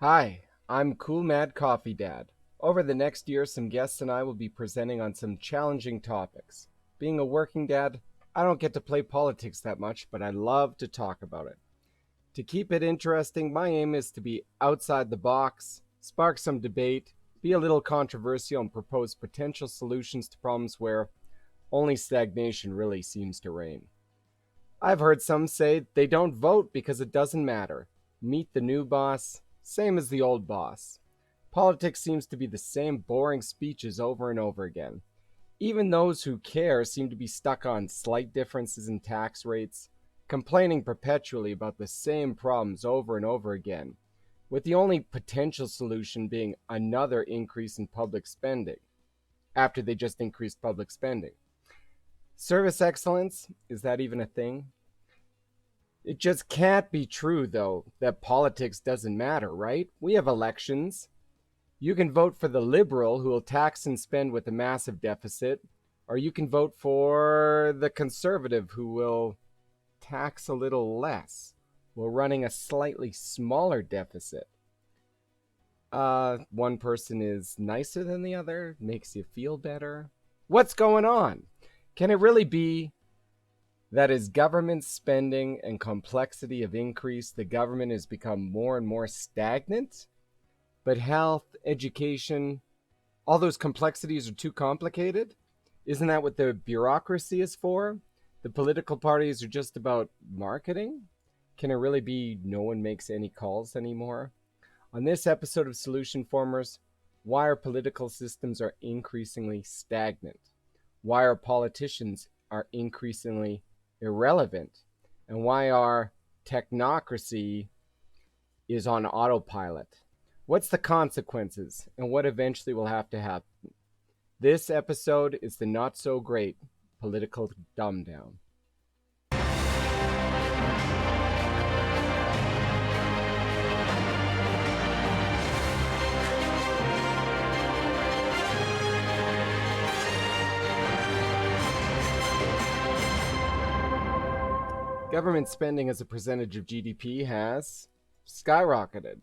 Hi, I'm Cool Mad Coffee Dad. Over the next year, some guests and I will be presenting on some challenging topics. Being a working dad, I don't get to play politics that much, but I love to talk about it. To keep it interesting, my aim is to be outside the box, spark some debate, be a little controversial, and propose potential solutions to problems where only stagnation really seems to reign. I've heard some say they don't vote because it doesn't matter. Meet the new boss, same as the old boss. Politics seems to be the same boring speeches over and over again. Even those who care seem to be stuck on slight differences in tax rates, complaining perpetually about the same problems over and over again, with the only potential solution being another increase in public spending, after they just increased public spending. Service excellence, is that even a thing? It just can't be true, though, that politics doesn't matter, right? We have elections. You can vote for the liberal who will tax and spend with a massive deficit, or you can vote for the conservative who will tax a little less while running a slightly smaller deficit. One person is nicer than the other, makes you feel better. What's going on? Can it really be that as government spending and complexity have increased, the government has become more and more stagnant? But health, education, all those complexities are too complicated? Isn't that what the bureaucracy is for? The political parties are just about marketing? Can it really be no one makes any calls anymore? On this episode of SolutionFormers, why our political systems are increasingly stagnant, why our politicians are increasingly irrelevant, and why our technocracy is on autopilot. What's the consequences, and what eventually will have to happen? This episode is the not so great political dumb down. Government spending as a percentage of GDP has skyrocketed.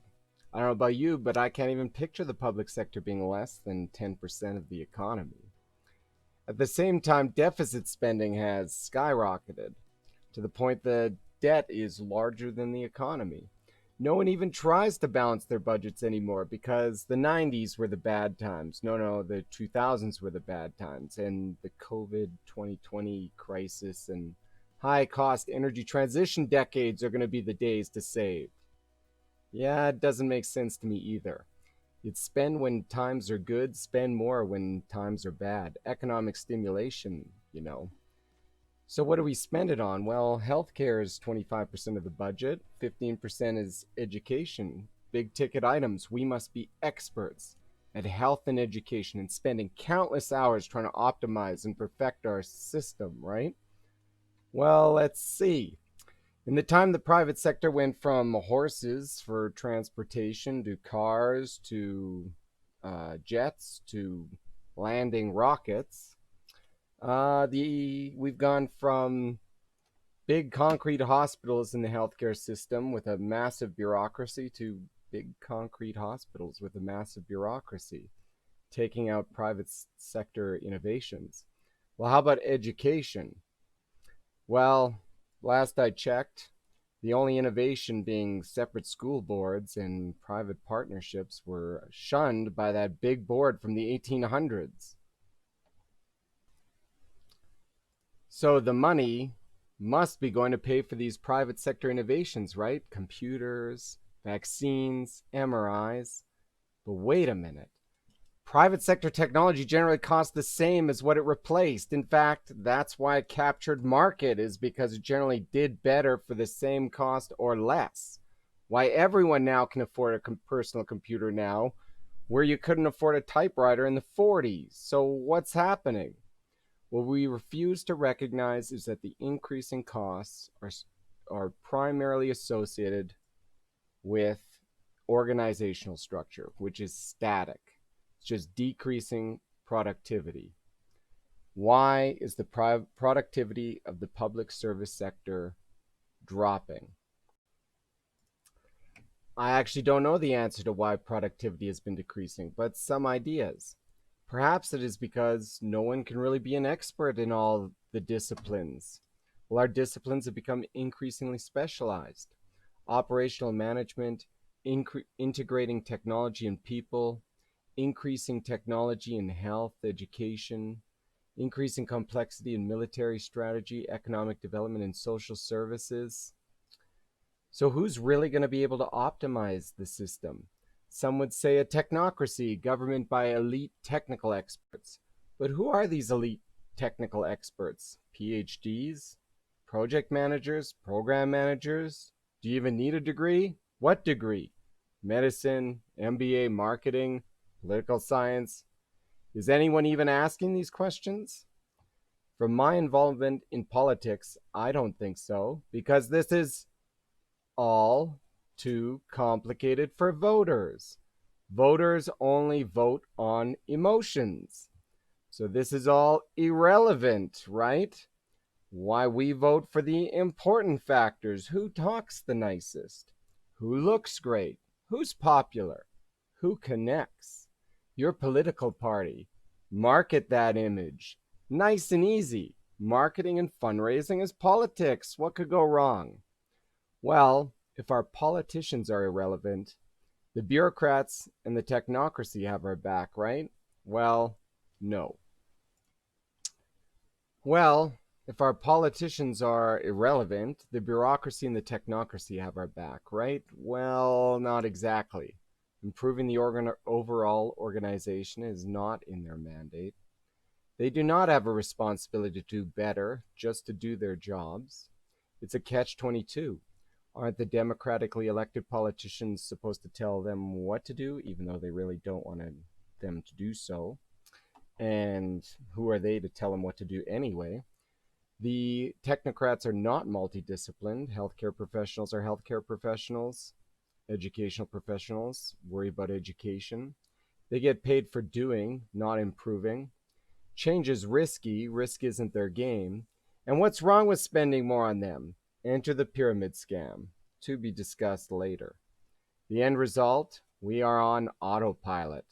I don't know about you, but I can't even picture the public sector being less than 10% of the economy. At the same time, deficit spending has skyrocketed to the point that debt is larger than the economy. No one even tries to balance their budgets anymore because the 90s were the bad times. No, the 2000s were the bad times. And the COVID 2020 crisis and high cost energy transition decades are going to be the days to save. Yeah, it doesn't make sense to me either. You'd spend when times are good, spend more when times are bad. Economic stimulation. So, what do we spend it on? Well, healthcare is 25% of the budget, 15% is education. Big ticket items. We must be experts at health and education and spending countless hours trying to optimize and perfect our system, right? Well, let's see. In the time the private sector went from horses for transportation to cars to jets to landing rockets, we've gone from big concrete hospitals in the healthcare system with a massive bureaucracy to big concrete hospitals with a massive bureaucracy, taking out private sector innovations. Well, how about education? Well, last I checked, the only innovation being separate school boards and private partnerships were shunned by that big board from the 1800s. So the money must be going to pay for these private sector innovations, right? Computers, vaccines, MRIs. But wait a minute. Private sector technology generally costs the same as what it replaced. In fact, that's why it captured market, is because it generally did better for the same cost or less. Why everyone now can afford a personal computer now, where you couldn't afford a typewriter in the 40s. So what's happening? What we refuse to recognize is that the increasing costs are primarily associated with organizational structure, which is static. It's just decreasing productivity. Why is the productivity of the public service sector dropping? I actually don't know the answer to why productivity has been decreasing, but some ideas. Perhaps it is because no one can really be an expert in all the disciplines. Well, our disciplines have become increasingly specialized. Operational management, integrating technology and people, increasing technology in health, education, increasing complexity in military strategy, economic development, and social services. So, who's really going to be able to optimize the system? Some would say a technocracy, government by elite technical experts. But who are these elite technical experts? PhDs? Project managers? Program managers? Do you even need a degree? What degree? Medicine? MBA? Marketing? Political science? Is anyone even asking these questions? From my involvement in politics, I don't think so, because this is all too complicated for voters. Voters only vote on emotions. So this is all irrelevant, right? Why we vote for the important factors: who talks the nicest, who looks great, who's popular, who connects. Your political party. Market that image. Nice and easy. Marketing and fundraising is politics. What could go wrong? Well, if our politicians are irrelevant, the bureaucrats and the technocracy have our back, right? Well, no. Well, if our politicians are irrelevant, the bureaucracy and the technocracy have our back, right? Well, not exactly. Improving the overall organization is not in their mandate. They do not have a responsibility to do better, just to do their jobs. It's a catch-22. Aren't the democratically elected politicians supposed to tell them what to do, even though they really don't want them to do so? And who are they to tell them what to do anyway? The technocrats are not multidisciplined. Healthcare professionals are healthcare professionals. Educational professionals worry about education. They get paid for doing, not improving. Change is risky. Risk isn't their game. And what's wrong with spending more on them? Enter the pyramid scam, to be discussed later. The end result? We are on autopilot.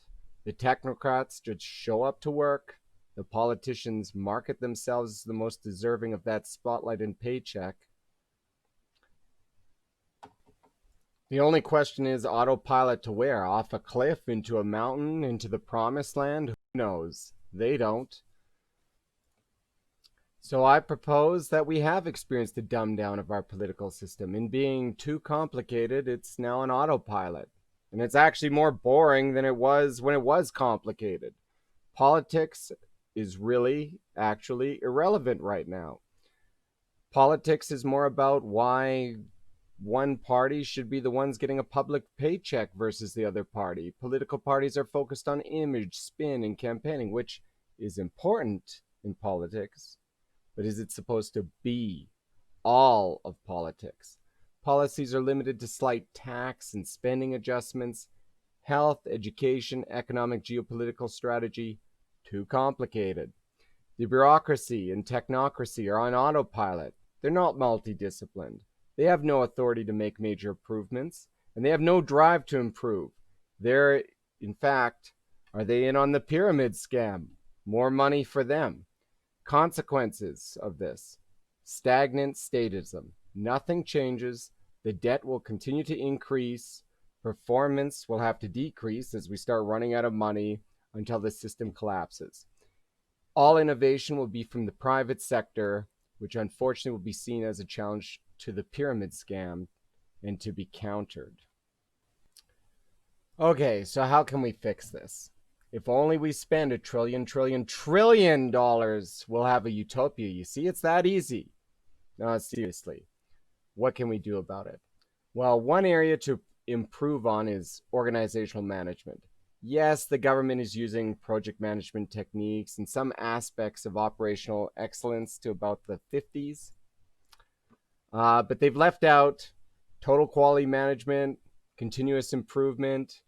The technocrats just show up to work. The politicians market themselves as the most deserving of that spotlight and paycheck. The only question is, autopilot to where? Off a cliff, into a mountain, into the promised land? Who knows? They don't. So I propose that we have experienced a dumb down of our political system. In being too complicated, it's now an autopilot. And it's actually more boring than it was when it was complicated. Politics is really actually irrelevant right now. Politics is more about why one party should be the ones getting a public paycheck versus the other party. Political parties are focused on image, spin, and campaigning, which is important in politics. But is it supposed to be all of politics? Policies are limited to slight tax and spending adjustments. Health, education, economic, geopolitical strategy, too complicated. The bureaucracy and technocracy are on autopilot. They're not multidisciplined. They have no authority to make major improvements, and they have no drive to improve. They're, in fact, are they in on the pyramid scam? More money for them. Consequences of this: stagnant statism. Nothing changes. The debt will continue to increase. Performance will have to decrease as we start running out of money until the system collapses. All innovation will be from the private sector, which unfortunately will be seen as a challenge to the pyramid scam and to be countered. Okay, so how can we fix this? If only we spend a trillion dollars, we'll have a utopia. You see, it's that easy. No, seriously, what can we do about it? Well, one area to improve on is organizational management. Yes, the government is using project management techniques and some aspects of operational excellence to about the 50s, but they've left out total quality management, continuous improvement.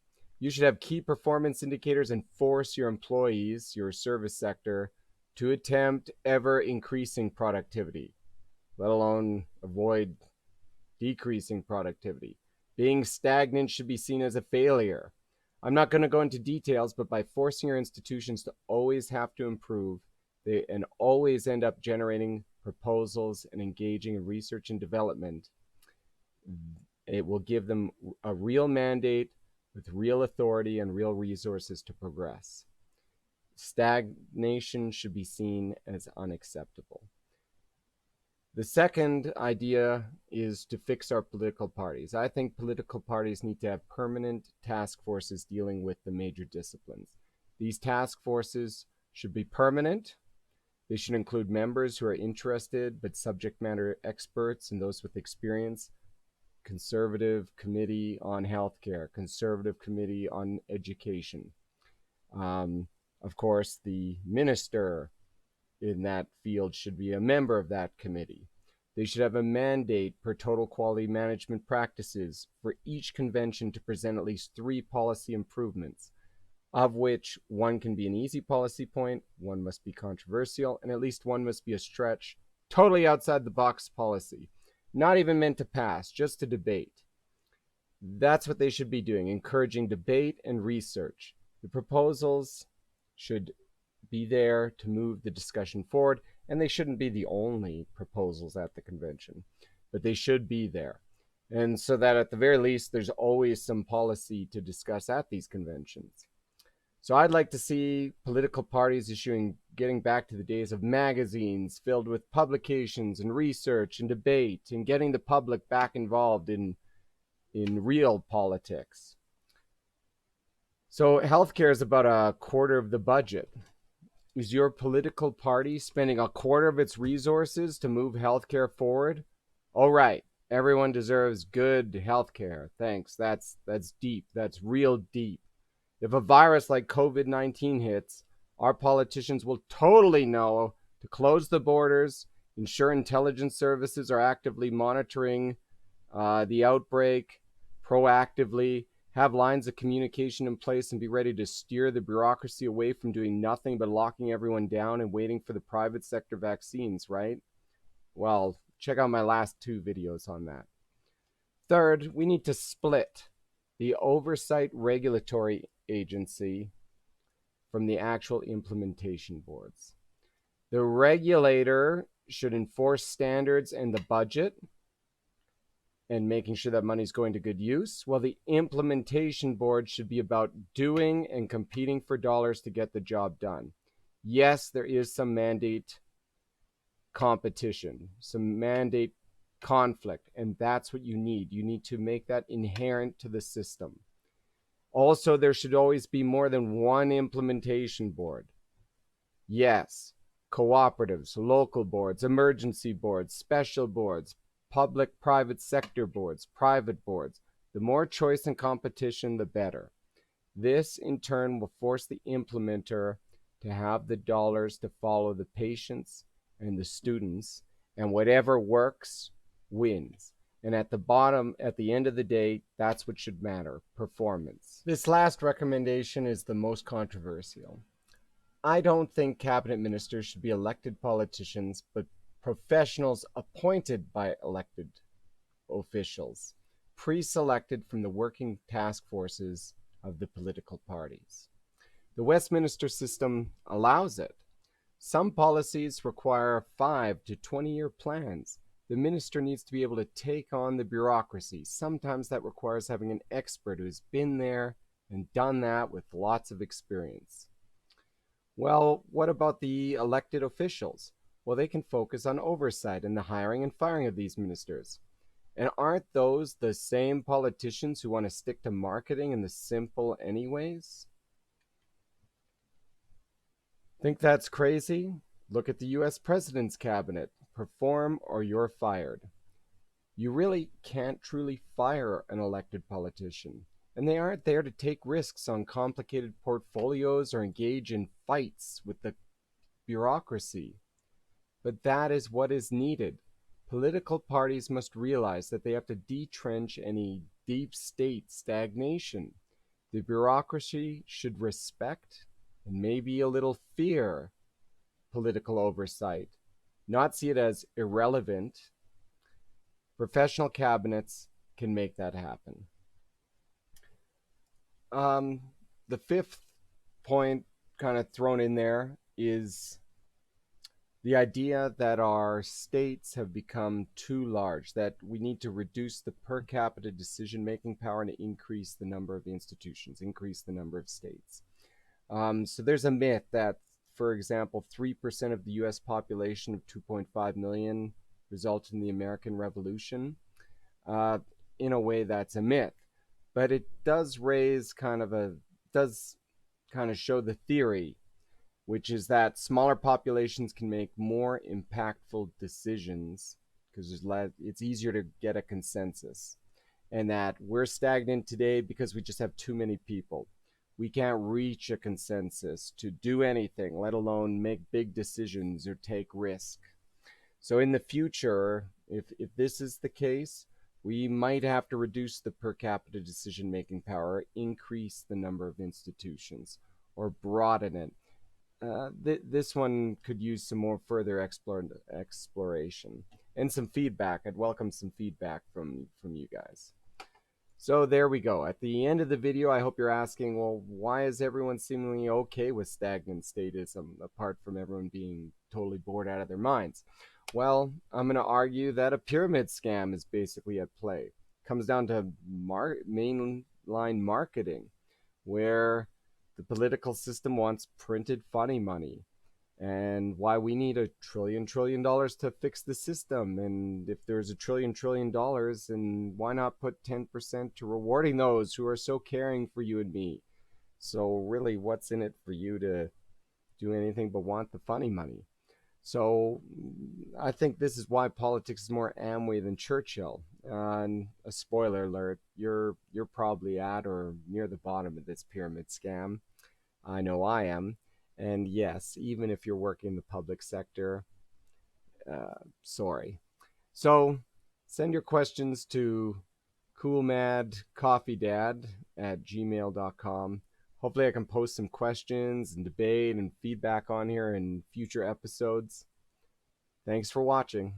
You should have key performance indicators and force your employees, your service sector, to attempt ever increasing productivity, let alone avoid decreasing productivity. Being stagnant should be seen as a failure. I'm not going to go into details, but by forcing your institutions to always have to improve and always end up generating proposals and engaging in research and development, it will give them a real mandate with real authority and real resources to progress. Stagnation should be seen as unacceptable. The second idea is to fix our political parties. I think political parties need to have permanent task forces dealing with the major disciplines. These task forces should be permanent. They should include members who are interested but subject matter experts and those with experience. Conservative Committee on Healthcare, Conservative Committee on Education. Of course, the minister in that field should be a member of that committee. They should have a mandate per total quality management practices for each convention to present at least 3 policy improvements, of which one can be an easy policy point, one must be controversial, and at least one must be a stretch, totally outside the box policy. Not even meant to pass, just to debate. That's what they should be doing, encouraging debate and research. The proposals should be there to move the discussion forward, and they shouldn't be the only proposals at the convention, but they should be there. And so that at the very least, there's always some policy to discuss at these conventions. So I'd like to see political parties getting back to the days of magazines filled with publications and research and debate and getting the public back involved in real politics. So healthcare is about a quarter of the budget. Is your political party spending a quarter of its resources to move healthcare forward? All right, everyone deserves good healthcare. Thanks. That's deep. That's real deep. If a virus like COVID-19 hits, our politicians will totally know to close the borders, ensure intelligence services are actively monitoring the outbreak proactively, have lines of communication in place, and be ready to steer the bureaucracy away from doing nothing but locking everyone down and waiting for the private sector vaccines, right? Well, check out my last 2 videos on that. Third, we need to split the oversight regulatory agency from the actual implementation boards. The regulator should enforce standards and the budget and making sure that money's going to good use, while the implementation board should be about doing and competing for dollars to get the job done. Yes, there is some mandate competition, some mandate conflict, and that's what you need. You need to make that inherent to the system. Also, there should always be more than one implementation board. Yes, cooperatives, local boards, emergency boards, special boards, public-private sector boards, private boards. The more choice and competition, the better. This, in turn, will force the implementer to have the dollars to follow the patients and the students, and whatever works wins. And at the end of the day, that's what should matter, performance. This last recommendation is the most controversial. I don't think cabinet ministers should be elected politicians, but professionals appointed by elected officials, pre-selected from the working task forces of the political parties. The Westminster system allows it. Some policies require 5 to 20-year plans. The minister needs to be able to take on the bureaucracy. Sometimes that requires having an expert who's been there and done that with lots of experience. Well, what about the elected officials? Well, they can focus on oversight and the hiring and firing of these ministers. And aren't those the same politicians who want to stick to marketing and the simple anyways? Think that's crazy? Look at the US President's cabinet. Perform or you're fired. You really can't truly fire an elected politician. And they aren't there to take risks on complicated portfolios or engage in fights with the bureaucracy. But that is what is needed. Political parties must realize that they have to detrench any deep state stagnation. The bureaucracy should respect and maybe a little fear political oversight, not see it as irrelevant. Professional cabinets can make that happen. The fifth point kind of thrown in there is the idea that our states have become too large, that we need to reduce the per capita decision making power and increase the number of institutions, increase the number of states. So there's a myth that, for example, 3% of the US population of 2.5 million resulted in the American Revolution. In a way, that's a myth. But it does show the theory, which is that smaller populations can make more impactful decisions because it's easier to get a consensus. And that we're stagnant today because we just have too many people. We can't reach a consensus to do anything, let alone make big decisions or take risk. So in the future, if this is the case, we might have to reduce the per capita decision making power, increase the number of institutions, or broaden it. This one could use some more further exploration and some feedback. I'd welcome some feedback from you guys. So there we go. At the end of the video, I hope you're asking, well, why is everyone seemingly okay with stagnant statism, apart from everyone being totally bored out of their minds? Well, I'm going to argue that a pyramid scam is basically at play. It comes down to mainline marketing, where the political system wants printed funny money, and why we need $1 trillion to fix the system. And if there's $1 trillion, then why not put 10% to rewarding those who are so caring for you and me? So really, what's in it for you to do anything but want the funny money? So I think this is why politics is more Amway than Churchill. And a spoiler alert, you're probably at or near the bottom of this pyramid scam. I know I am. And yes, even if you're working in the public sector, sorry. So send your questions to coolmadcoffeedad@gmail.com. Hopefully I can post some questions and debate and feedback on here in future episodes. Thanks for watching.